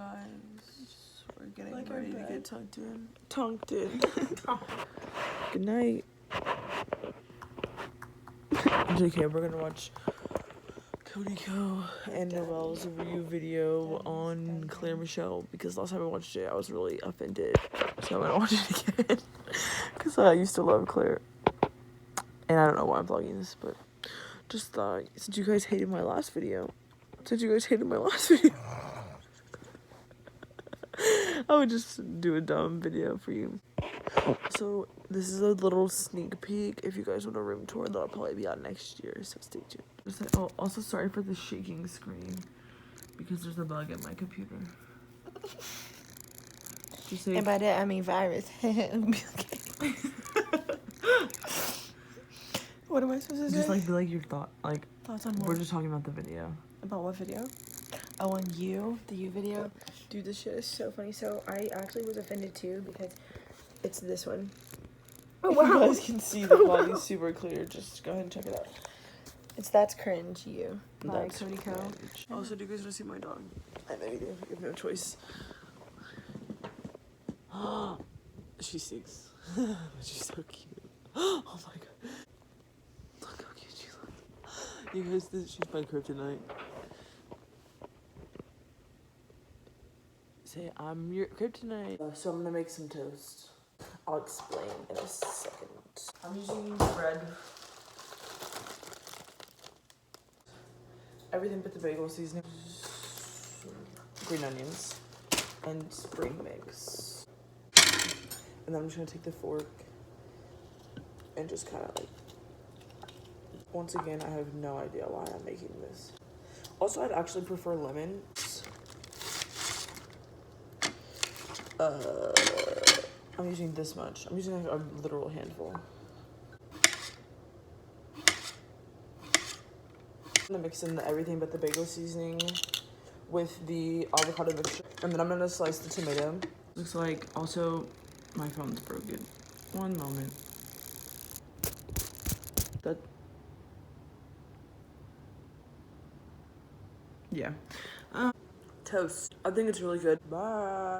guys. We're getting Like ready our to bed. get tunked in. Tunked in. Good night. Okay, we're gonna watch Cody Co and Noelle's review video on Claire Michelle because last time I watched it I was really offended, so I'm gonna watch it again because I used to love Claire and I don't know why I'm vlogging this, but just thought since you guys hated my last video I would just do a dumb video for you. So this is a little sneak peek. If you guys want a room tour, that'll probably be out next year, so stay tuned. Oh, also sorry for the shaking screen because there's a bug in my computer. Just say, And by that I mean virus. What am I supposed to say? just like your thoughts on what? we're just talking about the video. About what video? Oh, on You, the You video. Dude, this shit is so funny. So I actually was offended too because it's this one. Oh wow! You guys can see the body's super clear. Just go ahead and check it out. It's That's Cringe You by That's Cody Co. cringe. Also, do you guys want to see my dog? I know you do. You have no choice. She stinks. She's so cute. Oh my god. Look how cute she looks. You guys, she's my kryptonite. Say, I'm your kryptonite. So I'm gonna make some toast. I'll explain in a second. I'm using bread. Everything but the bagel seasoning. Green onions. And spring mix. And then I'm just gonna take the fork and just kind of like, once again, I have no idea why I'm making this. Also, I'd actually prefer lemon. I'm using this much. I'm using like a literal handful. I'm gonna mix in everything but the bagel seasoning with the avocado mixture. And then I'm gonna slice the tomato. Looks like also my phone's broken. One moment. That. Yeah. Toast. I think it's really good. Bye.